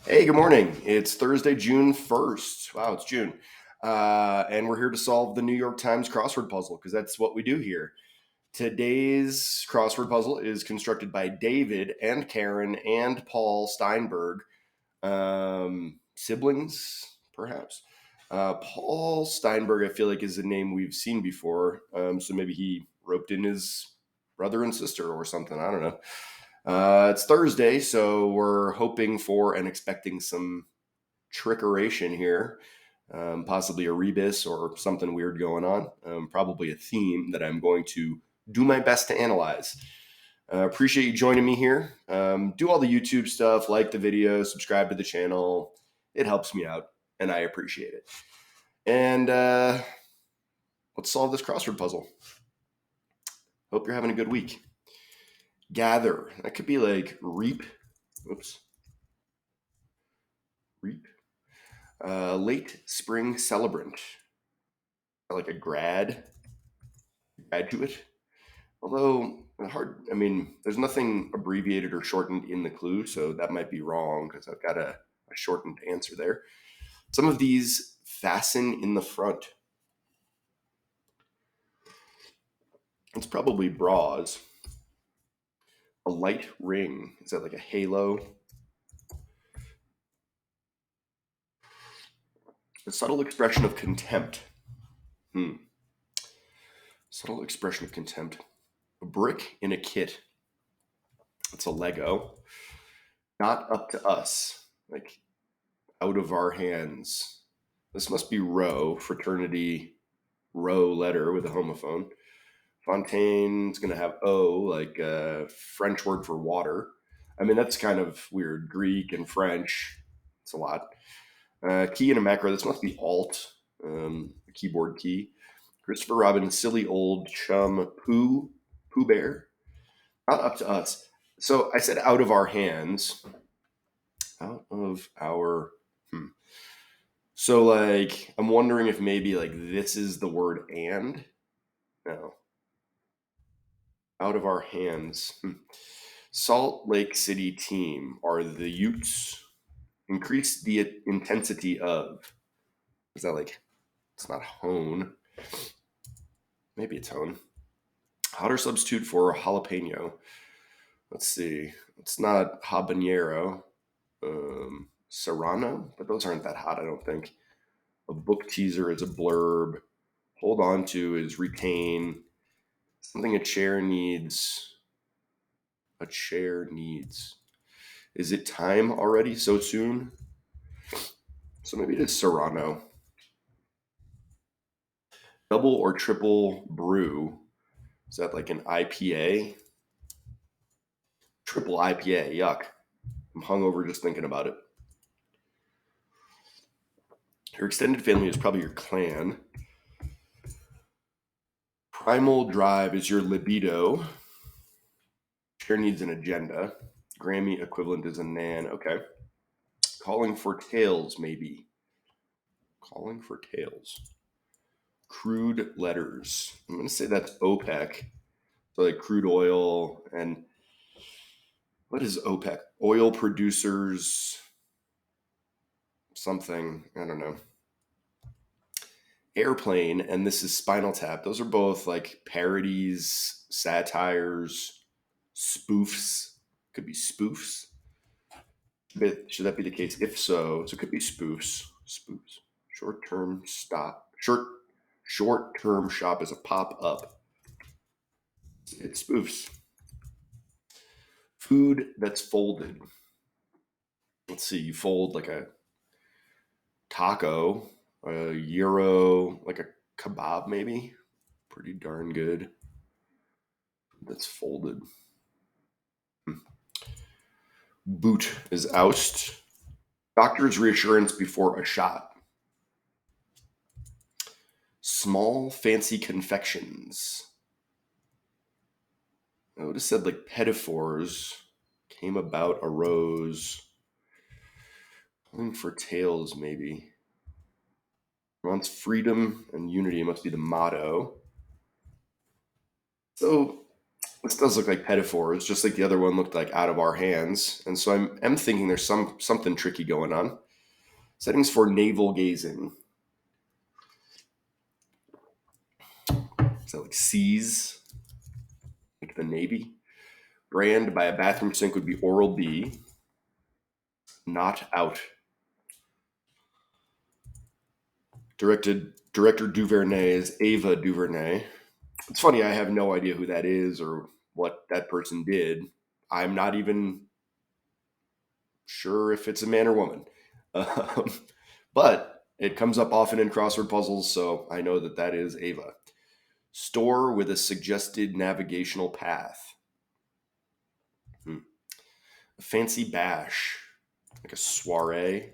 Hey, good morning. It's Thursday, June 1st. Wow, it's June. And we're here to solve the New York Times crossword puzzle because that's what we do here. Today's crossword puzzle is constructed by David and Karen and Paul Steinberg, siblings, perhaps. Paul Steinberg, I feel like, is a name we've seen before. So maybe he roped in his brother and sister or something. I don't know. It's Thursday, so we're hoping for and expecting some trickeration here, possibly a rebus or something weird going on, probably a theme that I'm going to do my best to analyze. Appreciate you joining me here. Do all the YouTube stuff, like the video, subscribe to the channel. It helps me out, and I appreciate it. And let's solve this crossword puzzle. Hope you're having a good week. Gather. That could be like reap. Oops. Reap. Late spring celebrant. Like a graduate. Although hard, I mean, there's nothing abbreviated or shortened in the clue, so that might be wrong because I've got a shortened answer there. Some of these fasten in the front. It's probably bras. A light ring. Is that like a halo? A subtle expression of contempt. Subtle expression of contempt. A brick in a kit. It's a Lego. Not up to us. Like out of our hands. This must be row, fraternity row letter with a homophone. Fontaine's going to have O, like a French word for water. I mean, that's kind of weird. Greek and French. It's a lot. Key in a macro. This must be Alt, a keyboard key. Christopher Robin, silly old chum, Pooh Bear. Not up to us. So I said out of our hands. Out of our. So, like, I'm wondering if maybe, like, this is the word and? No. Out of our hands. Salt Lake City team are the Utes. Increase the intensity of. Is that like, it's not hone. Maybe it's hone. Hotter substitute for jalapeno. Let's see. It's not habanero. Serrano, but those aren't that hot, I don't think. A book teaser is a blurb. Hold on to is retain. Something a chair needs. A chair needs. Is it time already? So soon? So maybe it is Serrano. Double or triple brew. Is that like an IPA? Triple IPA. Yuck. I'm hungover just thinking about it. Your extended family is probably your clan. Primal drive is your libido. Chair needs an agenda. Grammy equivalent is a nan. Okay. Calling for tails, maybe. Calling for tails. Crude letters. I'm going to say that's OPEC. So like crude oil and what is OPEC? Oil producers, something. I don't know. Airplane and this is Spinal Tap. Those are both like parodies, satires, spoofs. Could be spoofs. But should that be the case? If so it could be spoofs. Spoofs. Short-term stop. Short-term shop is a pop-up. It's spoofs. Food that's folded. Let's see. You fold like a taco, a gyro, like a kebab, maybe. Pretty darn good. That's folded. Boot is oust. Doctor's reassurance before a shot. Small fancy confections. I would have said like pedophores came about, arose. Calling for tails, maybe. Wants freedom and unity must be the motto. So This does look like pedophores, just like the other one looked like out of our hands. And so I'm thinking there's something tricky going on. Settings for navel gazing. Is that like C's, like the Navy? Brand by a bathroom sink would be Oral B. Not out. Director Duvernay is Ava DuVernay. It's funny, I have no idea who that is or what that person did. I'm not even sure if it's a man or woman. Um, but it comes up often in crossword puzzles, so I know that that is Ava. Store with a suggested navigational path. A fancy bash, like a soiree.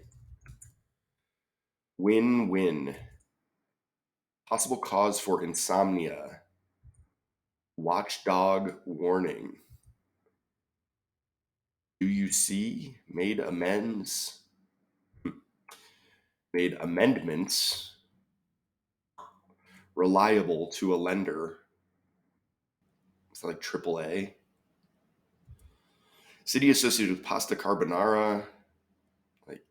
Win-win. Possible cause for insomnia. Watchdog warning. Do you see? Made amends. Made amendments. Reliable to a lender. It's like AAA. City associated with pasta carbonara. Like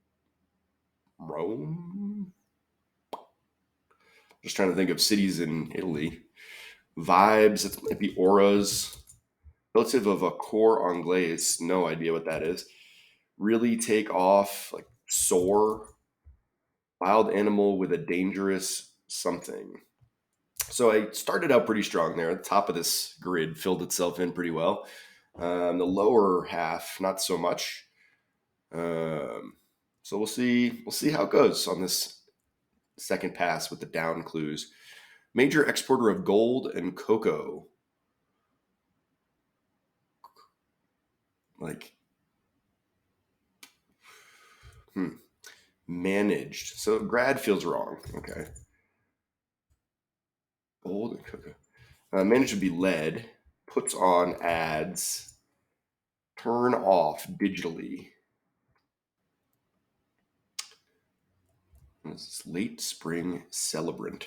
Rome? Just trying to think of cities in Italy. Vibes. It might be auras. Relative of a core anglaise. No idea what that is. Really take off. Like soar. Wild animal with a dangerous something. So I started out pretty strong there. The top of this grid filled itself in pretty well. The lower half, not so much. So we'll see. We'll see how it goes on this second pass with the down clues. Major exporter of gold and cocoa. Like, managed. So grad feels wrong. Okay. Gold and cocoa. Managed to be led. Puts on ads. Turn off digitally. This is late spring celebrant.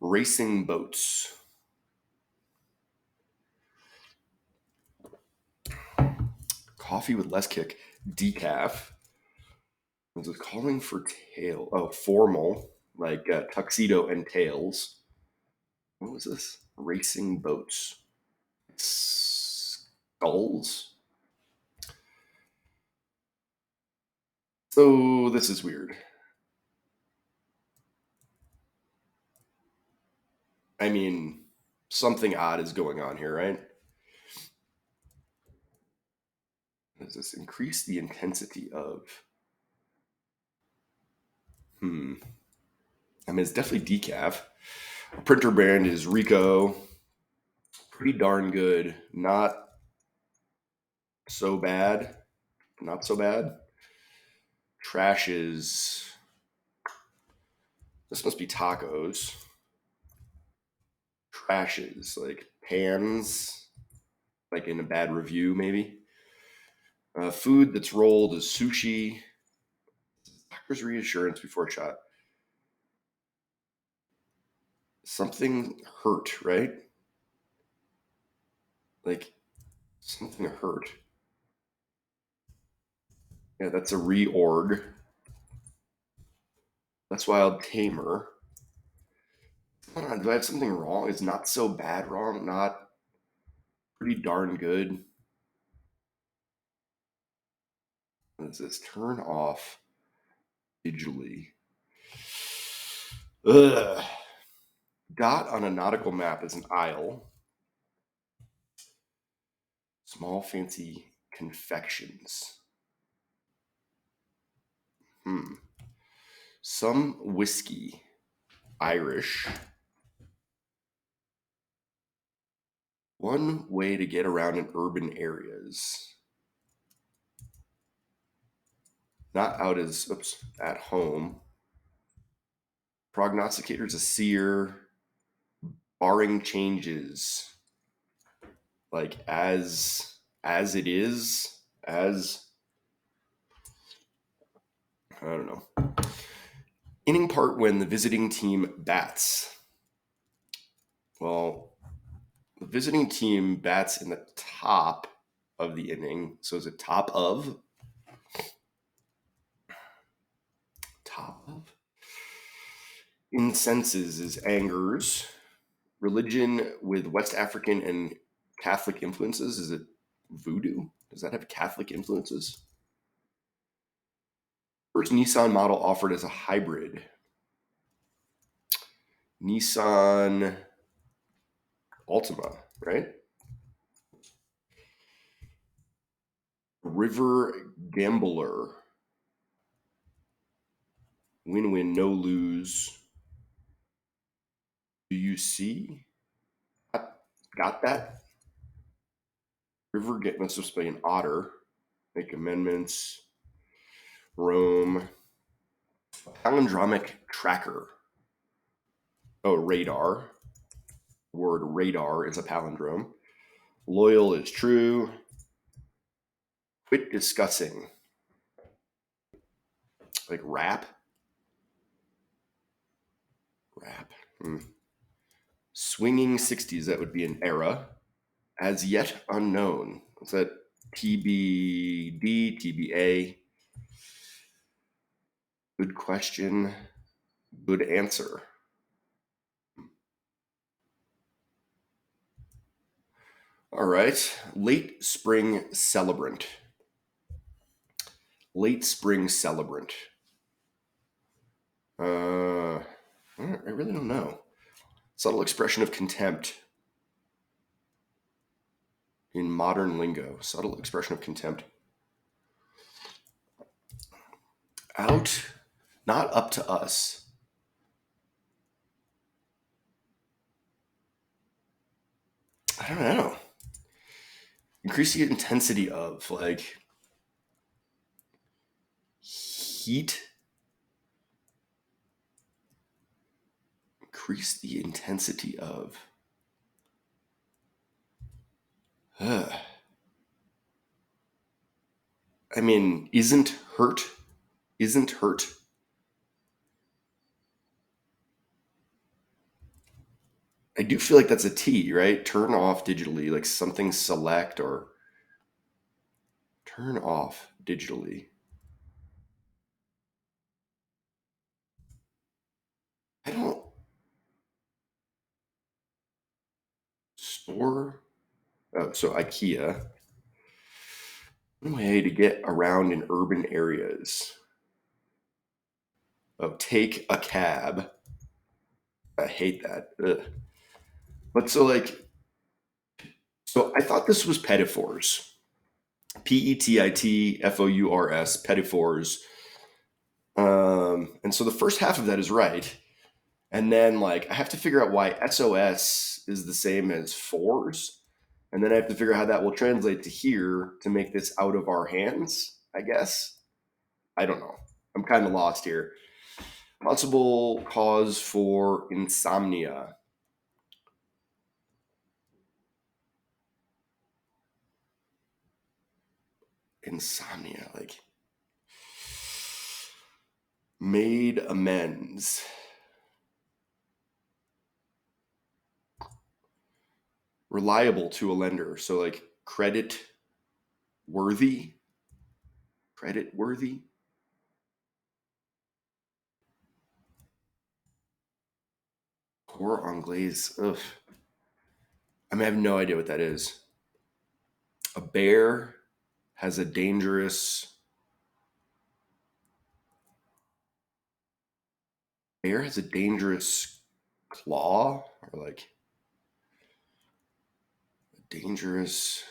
Racing boats. Coffee with less kick. Decaf. This is calling for tail. Oh, formal. Like tuxedo and tails. What was this? Racing boats. Skulls. So this is weird. I mean, something odd is going on here, right? Does this increase the intensity of? I mean, it's definitely decaf. Printer brand is Rico. Pretty darn good. Not so bad. Not so bad. Trash is. This must be tacos. Trashes, like pans, like in a bad review, maybe. Food that's rolled is sushi. Doctor's reassurance before shot. Something hurt, right? Like something hurt. Yeah, that's a reorg. That's wild tamer. Hold on, do I have something wrong? It's not so bad wrong, not pretty darn good. What is this? Turn off digitally. Ugh. Dot on a nautical map is an isle. Small fancy confections. Some whiskey. Irish. One way to get around in urban areas. Not out as at home. Prognosticators a seer. Barring changes. Like as it is. As I don't know. Inning part when the visiting team bats. Well, the visiting team bats in the top of the inning. So is it top of? Top of? Incenses is angers. Religion with West African and Catholic influences. Is it voodoo? Does that have Catholic influences? First Nissan model offered as a hybrid. Nissan Altima, right? River Gambler. Win-win, no lose. Do you see? Got that? River that's supposed to be an otter. Make amendments. Rome. Palindromic tracker. Oh, radar. Word radar is a palindrome. Loyal is true. Quit discussing. Like rap. Rap. Swinging 60s, that would be an era. As yet unknown. Is that TBD, TBA? Good question. Good answer. All right. Late spring celebrant. Late spring celebrant. I really don't know. Subtle expression of contempt. In modern lingo, subtle expression of contempt. Out, not up to us. I don't know. Increase the intensity of, like, heat. Increase the intensity of. I mean, isn't hurt. Isn't hurt. I do feel like that's a T, right? Turn off digitally, like something select or turn off digitally. I don't store. Oh, so IKEA. One way to get around in urban areas. Oh, take a cab. I hate that. Ugh. But so I thought this was petitfours. Petitfours, petitfours. And so the first half of that is right. And then like I have to figure out why SOS is the same as fours. And then I have to figure out how that will translate to here to make this out of our hands, I guess. I don't know. I'm kind of lost here. Possible cause for insomnia. Insomnia, like made amends. Reliable to a lender. So like credit worthy. Credit worthy. Core anglaise. Ugh. I mean, I have no idea what that is. A bear has a dangerous. Bear has a dangerous claw, or like dangerous.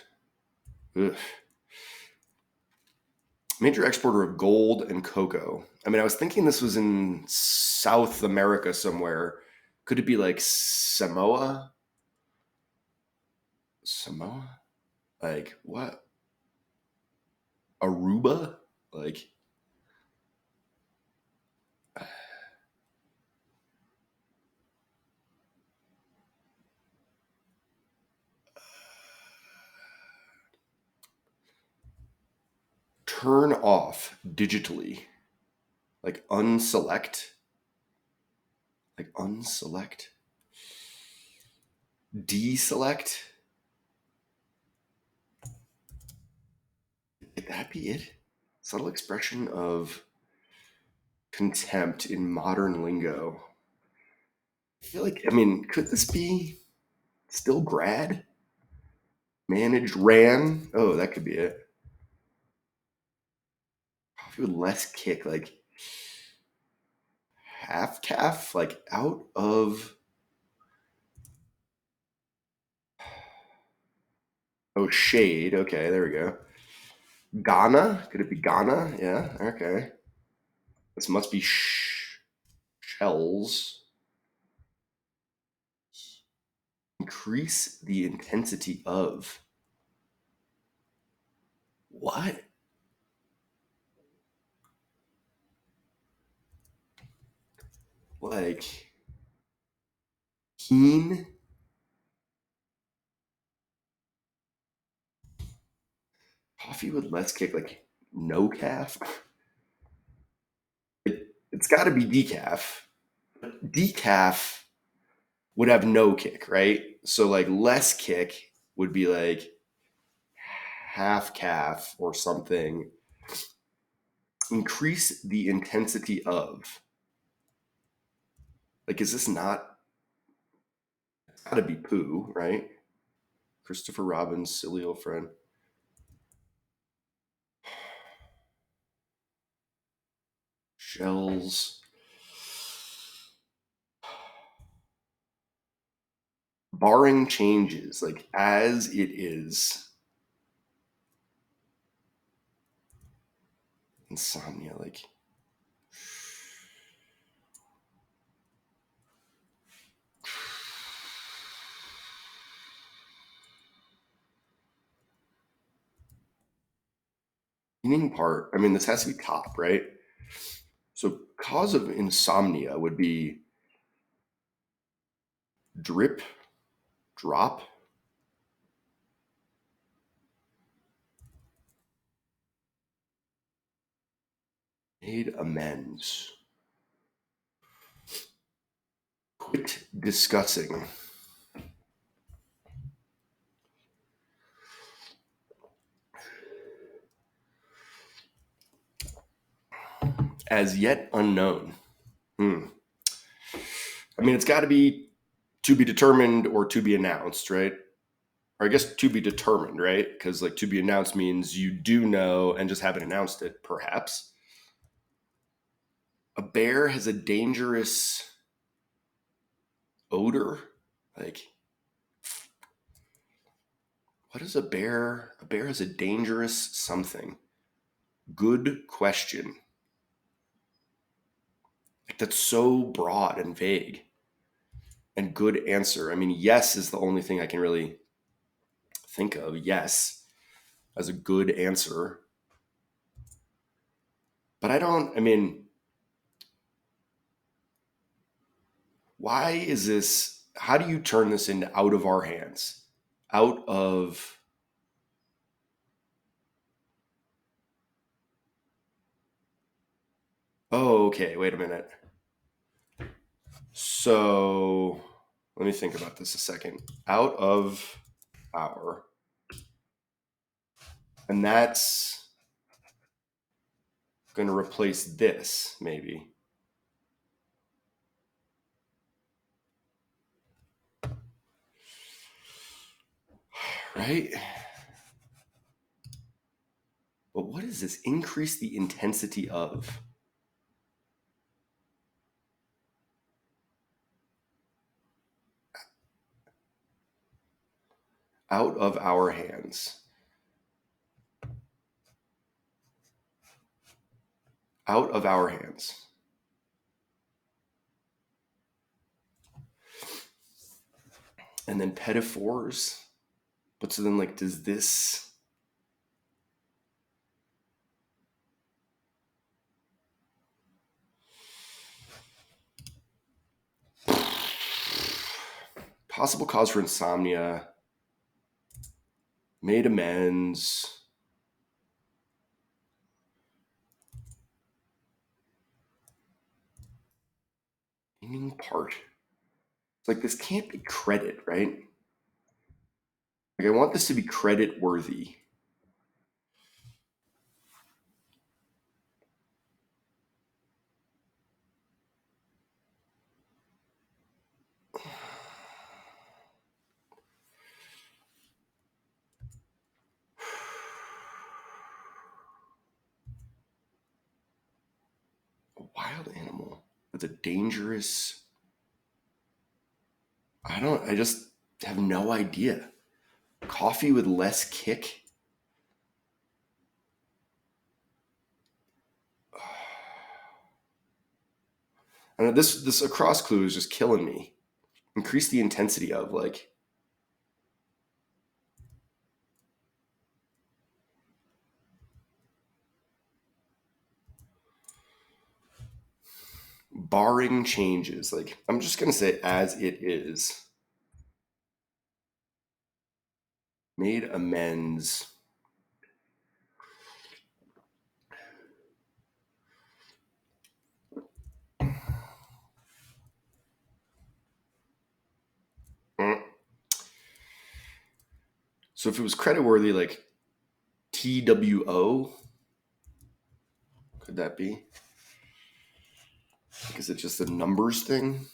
Ugh. Major exporter of gold and cocoa. I mean, I was thinking this was in South America somewhere. Could it be like Samoa? Samoa? Like what? Aruba? Like turn off digitally. Like unselect. Like unselect. Deselect. Could that be it? Subtle expression of contempt in modern lingo. I feel like, I mean, could this be still grad? Managed, ran? Oh, that could be it. Coffee with less kick, like half calf, like out of. Oh, shade. Okay, there we go. Ghana? Could it be Ghana? Yeah, okay. This must be shells. Increase the intensity of. What? Like keen? Coffee with less kick, like no calf? It's got to be decaf. Decaf would have no kick, right? So like less kick would be like half calf or something. Increase the intensity of. Like, is this not? It's got to be poo, right? Christopher Robin's silly old friend. Shells. Barring changes, like as it is. Insomnia, like. Meaning part, I mean, this has to be top, right? So, cause of insomnia would be drip, drop. Made amends. Quit discussing. As yet unknown. I mean, it's got to be to be determined or to be announced, right? Or I guess to be determined, right? Because like to be announced means you do know and just haven't announced it, perhaps. A bear has a dangerous odor. Like, what is a bear? A bear has a dangerous something. Good question. Like, that's so broad and vague. And good answer. I mean, yes is the only thing I can really think of. Yes, as a good answer. But I mean, why is this? How do you turn this into out of our hands? Out of. Oh, okay. Wait a minute. So let me think about this a second. Out of our. And that's going to replace this, maybe. Right? But what is this? Increase the intensity of. Out of our hands. Out of our hands. And then pedophores. But so then, like, does this. Possible cause for insomnia. Made amends. remaining part. It's like this can't be credit, right? Like I want this to be credit worthy. A wild animal with a dangerous. I just have no idea. Coffee with less kick? I know this across clue is just killing me. Increase the intensity of like barring changes. Like I'm just gonna say as it is. Made amends. Mm. So if it was credit worthy, like TWO, could that be? Like, is it just a numbers thing?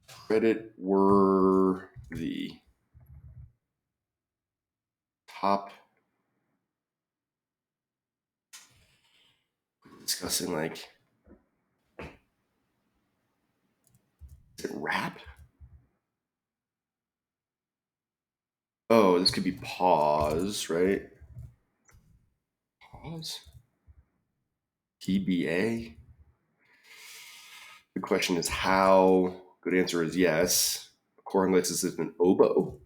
Credit worthy. Top. Discussing like. Is it rap? Oh, this could be pause, right? Pause. TBA. The question is how. Good answer is yes. Cornless is an oboe.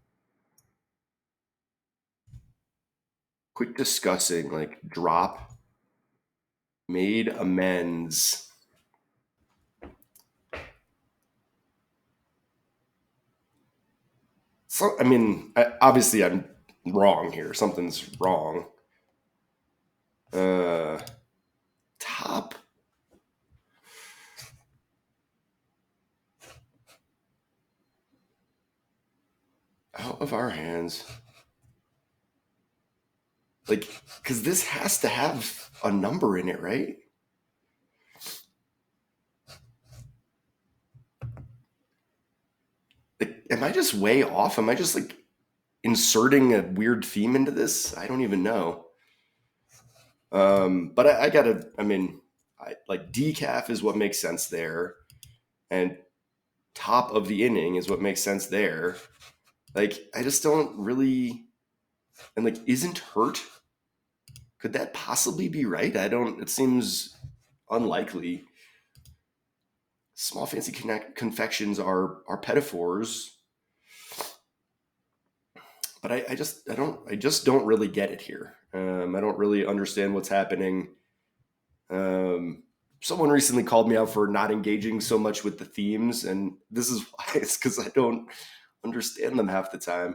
Quit discussing, like drop. Made amends. So, I mean, obviously I'm wrong here. Something's wrong. Uh, top. Out of our hands. Like, because this has to have a number in it, right? Like, am I just way off? Am I just like inserting a weird theme into this? I don't even know. But I gotta. I mean, like decaf is what makes sense there, and top of the inning is what makes sense there. Like, I just don't really. And like, isn't hurt? Could that possibly be right? I don't. It seems unlikely. Small fancy confections are pedophores, but I just don't really get it here. I don't really understand what's happening. Um, Someone recently called me out for not engaging so much with the themes, and this is why. It's because I don't understand them half the time,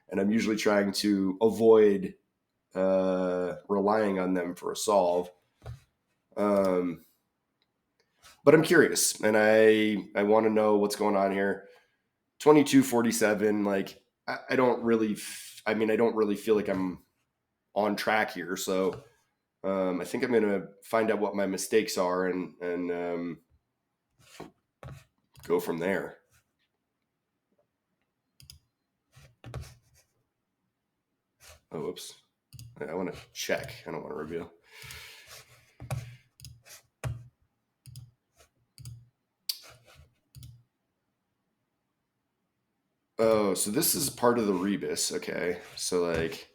and I'm usually trying to avoid relying on them for a solve. Um, but I'm curious, and I want to know what's going on here. 2247, like I don't really. I mean, I don't really feel like I'm on track here, so I think I'm gonna find out what my mistakes are and go from there. Oh, whoops! I want to check. I don't want to reveal. Oh, so this is part of the rebus. Okay, so like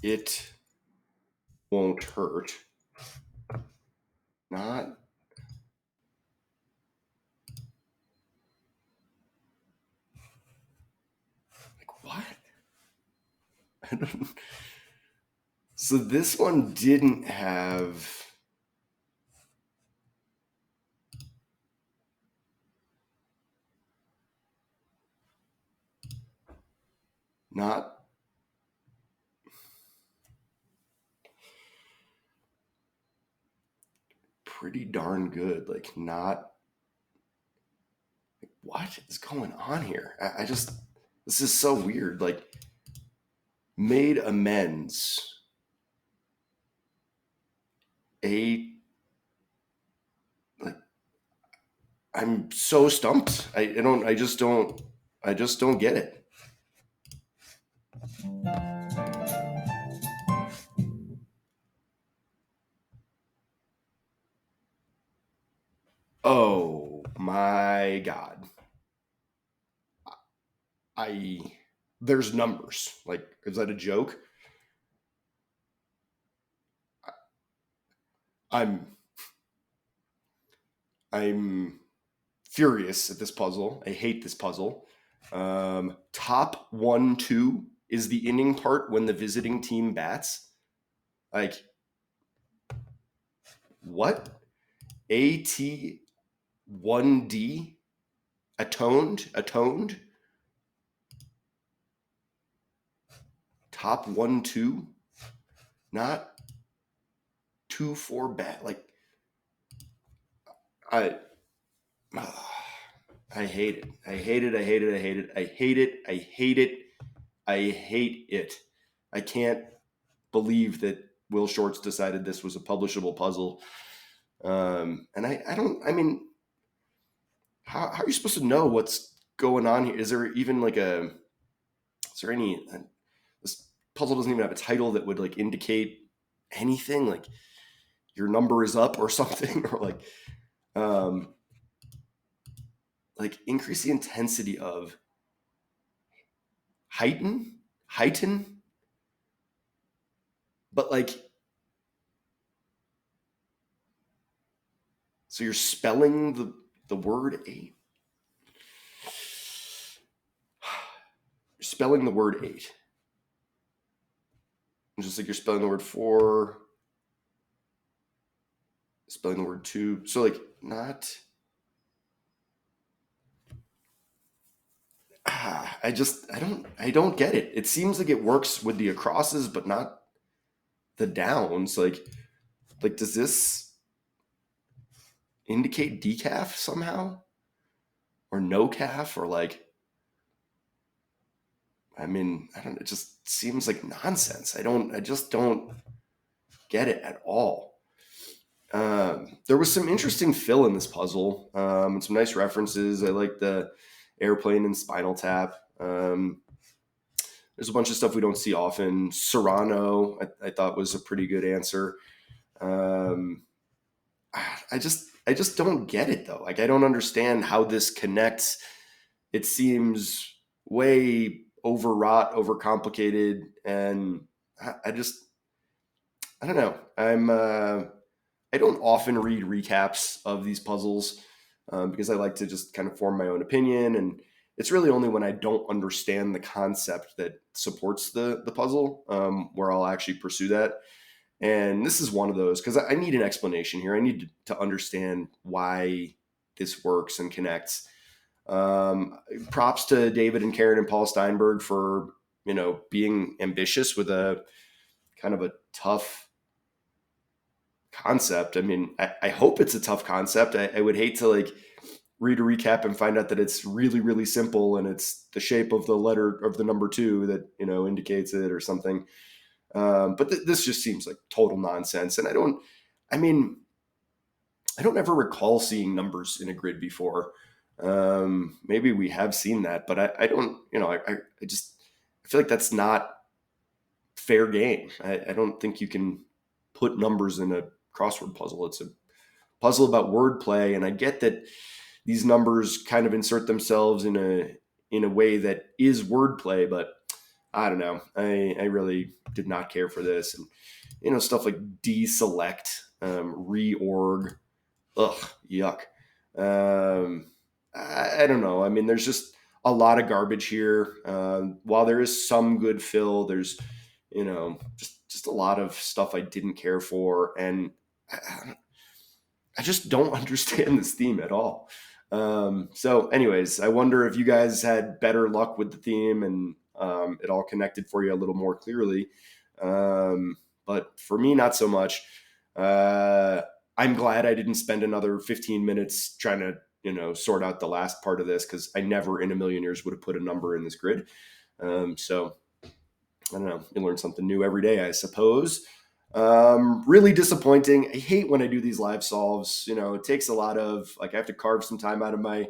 it won't hurt. Not like what? I don't. So this one didn't have. Not pretty darn good. Like, not, what is going on here? I just, this is so weird. Like, made amends. A, like, I'm so stumped. I just don't get it. Oh my God. I, there's numbers. Like, is that a joke? I'm, I'm furious at this puzzle. I hate this puzzle. Top 1-2 is the inning part when the visiting team bats. Like, what? AT1D? Atoned? Top 1-2? Not 2-4 bat. Like, I. I hate it. I hate it. I hate it. I hate it. I hate it. I hate it. I hate it. I can't believe that Will Shortz decided this was a publishable puzzle. And I don't, I mean, how are you supposed to know what's going on here? Is there even like is there any, this puzzle doesn't even have a title that would like indicate anything, like your number is up or something, or like increase the intensity of heighten, but like, so you're spelling the word eight. You're spelling the word eight. Just like you're spelling the word four, spelling the word two. So like not. I don't get it. It seems like it works with the acrosses, but not the downs. Like does this indicate decaf somehow, or no calf, or like? I mean, I don't. It just seems like nonsense. I just don't get it at all. There was some interesting fill in this puzzle, and some nice references. I like the airplane and Spinal Tap. There's a bunch of stuff we don't see often. Serrano, I thought was a pretty good answer. I just don't get it though. Like, I don't understand how this connects. It seems way overwrought, overcomplicated, and I don't know. I don't often read recaps of these puzzles, because I like to just kind of form my own opinion, and it's really only when I don't understand the concept that supports the puzzle, where I'll actually pursue that. And this is one of those, because I need an explanation here. I need to understand why this works and connects. Props to David and Karen and Paul Steinberg for being ambitious with a kind of a tough concept. I mean, I hope it's a tough concept. I would hate to like read a recap and find out that it's really, really simple and it's the shape of the letter of the number 2 that indicates it or something. But this just seems like total nonsense. And I don't ever recall seeing numbers in a grid before. Maybe we have seen that, but I don't, I feel like that's not fair game. I don't think you can put numbers in a crossword puzzle. It's a puzzle about wordplay, and I get that these numbers kind of insert themselves in a way that is wordplay, but I don't know. I really did not care for this, and stuff like deselect, reorg, yuck. I don't know. I mean, there's just a lot of garbage here. While there is some good fill, there's just a lot of stuff I didn't care for, and I just don't understand this theme at all. So anyways, I wonder if you guys had better luck with the theme and it all connected for you a little more clearly. But for me, not so much. I'm glad I didn't spend another 15 minutes trying to, sort out the last part of this, because I never in a million years would have put a number in this grid. So I don't know. You learn something new every day, I suppose. Really disappointing. I hate when I do these live solves. It takes a lot of, like, I have to carve some time out of my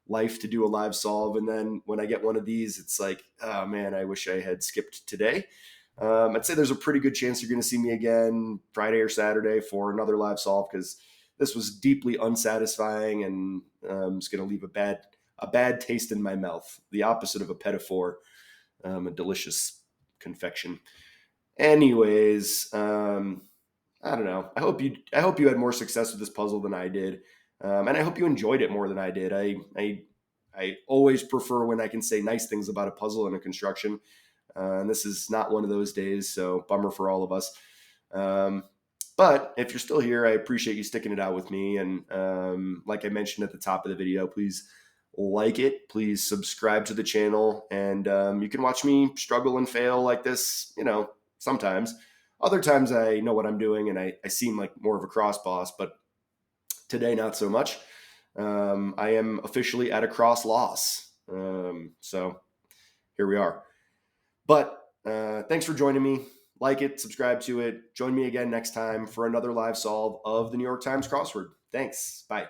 life to do a live solve. And then when I get one of these, it's like, oh man, I wish I had skipped today. I'd say there's a pretty good chance you're going to see me again Friday or Saturday for another live solve, because this was deeply unsatisfying, and it's going to leave a bad taste in my mouth. The opposite of a pedophore, a delicious confection. Anyways, I don't know. I hope you had more success with this puzzle than I did, and I hope you enjoyed it more than I did. I always prefer when I can say nice things about a puzzle and a construction, and this is not one of those days. So bummer for all of us. Um, but if you're still here, I appreciate you sticking it out with me. And like I mentioned at the top of the video, please like it. Please subscribe to the channel, and you can watch me struggle and fail like this. Sometimes. Other times I know what I'm doing, and I seem like more of a cross boss, but today not so much. I am officially at a cross loss. So here we are. But thanks for joining me. Like it, subscribe to it. Join me again next time for another live solve of the New York Times crossword. Thanks. Bye.